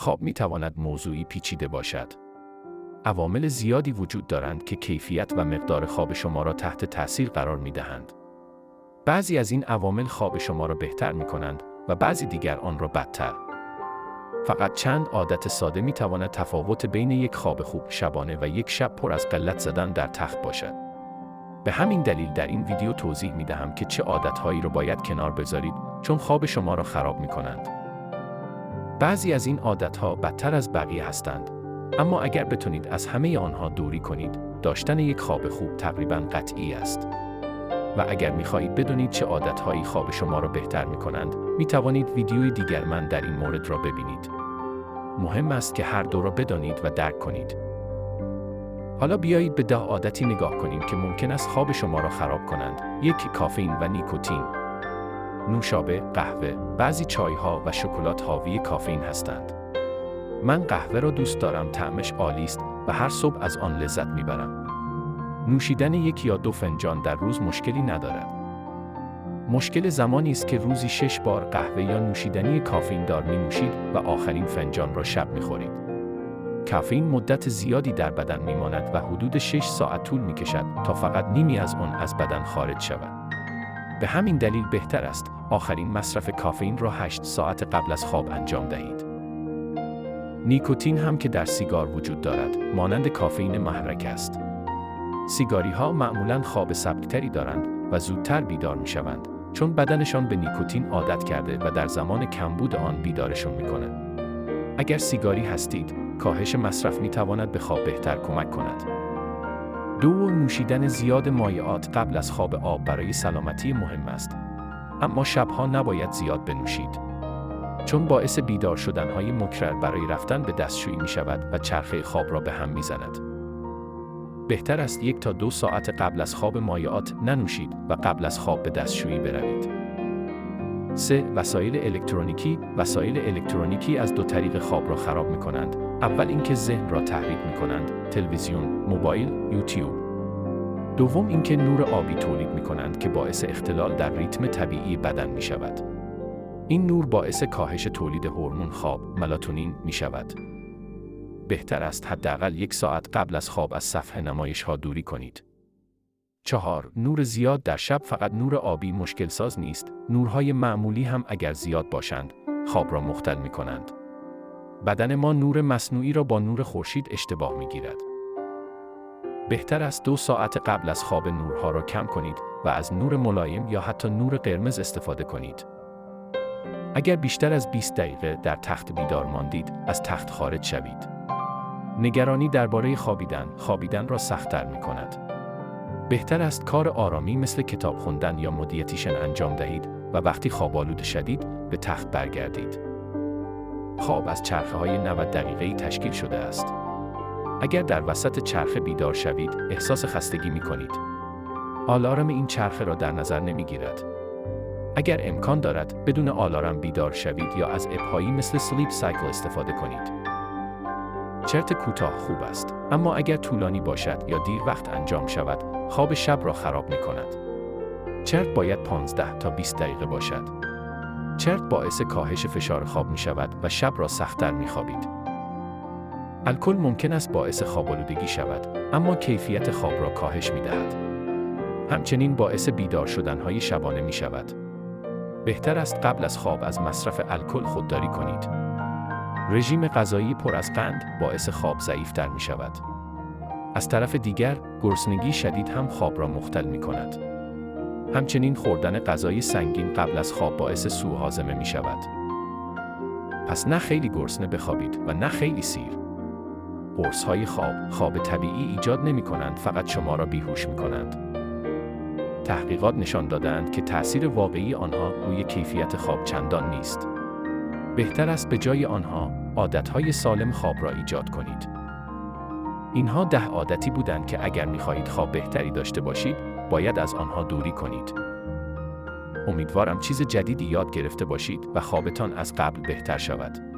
خواب می‌تواند موضوعی پیچیده باشد. عوامل زیادی وجود دارند که کیفیت و مقدار خواب شما را تحت تأثیر قرار می‌دهند. بعضی از این عوامل خواب شما را بهتر می‌کنند و بعضی دیگر آن را بدتر. فقط چند عادت ساده می‌تواند تفاوت بین یک خواب خوب شبانه و یک شب پر از غلط زدن در تخت باشد. به همین دلیل در این ویدیو توضیح می‌دهم که چه عادت‌هایی را باید کنار بذارید چون خواب شما را خراب می‌کنند. بعضی از این عادت‌ها بدتر از بقیه هستند، اما اگر بتونید از همه آنها دوری کنید، داشتن یک خواب خوب تقریباً قطعی است. و اگر می‌خواهید بدونید چه عادت‌هایی خواب شما را بهتر می‌کنند، می‌توانید ویدیوی دیگر من در این مورد را ببینید. مهم است که هر دو را بدانید و درک کنید. حالا بیایید به 10 عادتی نگاه کنیم که ممکن است خواب شما را خراب کنند. 1. کافئین و نیکوتین. نوشابه، قهوه، بعضی چای‌ها و شکلات حاوی کافئین هستند. من قهوه را دوست دارم، طعمش عالی است و هر صبح از آن لذت می‌برم. نوشیدن 1 یا 2 فنجان در روز مشکلی ندارد. مشکل زمانی است که روزی 6 بار قهوه یا نوشیدنی کافئین دار می‌نوشید و آخرین فنجان را شب می‌خورید. کافئین مدت زیادی در بدن می‌ماند و حدود 6 ساعت طول می‌کشد تا فقط نیمی از آن از بدن خارج شود. به همین دلیل بهتر است آخرین مصرف کافئین را 8 ساعت قبل از خواب انجام دهید. نیکوتین هم که در سیگار وجود دارد، مانند کافئین محرک است. سیگاری‌ها معمولاً خواب سبکتری دارند و زودتر بیدار می‌شوند، چون بدنشان به نیکوتین عادت کرده و در زمان کمبود آن بیدارشون می‌کند. اگر سیگاری هستید، کاهش مصرف می‌تواند به خواب بهتر کمک کند. 2. نوشیدن زیاد مایعات قبل از خواب. آب برای سلامتی مهم است، اما شب‌ها نباید زیاد بنوشید، چون باعث بیدار شدن‌های مکرر برای رفتن به دستشویی می‌شود و چرخه خواب را به هم می‌زند. بهتر است 1 تا 2 ساعت قبل از خواب مایعات ننوشید و قبل از خواب به دستشویی بروید. 3. وسایل الکترونیکی. وسایل الکترونیکی از 2 طریق خواب را خراب می‌کنند. اول اینکه ذهن را تحریک می‌کنند، تلویزیون، موبایل، یوتیوب. دوم اینکه نور آبی تولید می‌کنند که باعث اختلال در ریتم طبیعی بدن می‌شود. این نور باعث کاهش تولید هورمون خواب، ملاتونین می‌شود. بهتر است حداقل 1 ساعت قبل از خواب از صفحه نمایش‌ها دوری کنید. 4. نور زیاد در شب. فقط نور آبی مشکل ساز نیست، نورهای معمولی هم اگر زیاد باشند، خواب را مختل می‌کنند. بدن ما نور مصنوعی را با نور خورشید اشتباه می‌گیرد. بهتر است 2 ساعت قبل از خواب نورها را کم کنید و از نور ملایم یا حتی نور قرمز استفاده کنید. اگر بیشتر از 20 دقیقه در تخت بیدار ماندید، از تخت خارج شوید. نگرانی درباره خوابیدن را سخت‌تر می‌کند. بهتر است کار آرامی مثل کتاب خوندن یا مدیتیشن انجام دهید و وقتی خواب‌آلوده شدید، به تخت برگردید. خواب از چرخه‌های 90 دقیقه‌ای تشکیل شده است. اگر در وسط چرخه بیدار شوید، احساس خستگی می‌کنید. آلارم این چرخه را در نظر نمی‌گیرد. اگر امکان دارد، بدون آلارم بیدار شوید یا از اپ‌هایی مثل سلیپ سایکل استفاده کنید. چرت کوتاه خوب است، اما اگر طولانی باشد یا دیر وقت انجام شود، خواب شب را خراب می‌کند. چرت باید 15 تا 20 دقیقه باشد. چرت باعث کاهش فشار خواب می‌شود و شب را سخت‌تر می‌خوابید. الکل ممکن است باعث خواب‌آلودگی شود، اما کیفیت خواب را کاهش می‌دهد. همچنین باعث بیدار شدن‌های شبانه می‌شود. بهتر است قبل از خواب از مصرف الکل خودداری کنید. رژیم غذایی پر از قند باعث خواب ضعیف‌تر می‌شود. از طرف دیگر، گرسنگی شدید هم خواب را مختل می‌کند. همچنین خوردن غذای سنگین قبل از خواب باعث سوء هاضمه می‌شود. پس نه خیلی گرسنه بخوابید و نه خیلی سیر. قرص‌های خواب طبیعی ایجاد نمی‌کنند، فقط شما را بیهوش می‌کنند. تحقیقات نشان داده‌اند که تأثیر واقعی آنها روی کیفیت خواب چندان نیست. بهتر است به جای آنها عادت‌های سالم خواب را ایجاد کنید. اینها 10 عادتی بودند که اگر می‌خواهید خواب بهتری داشته باشید، باید از آنها دوری کنید. امیدوارم چیز جدیدی یاد گرفته باشید و خوابتان از قبل بهتر شود.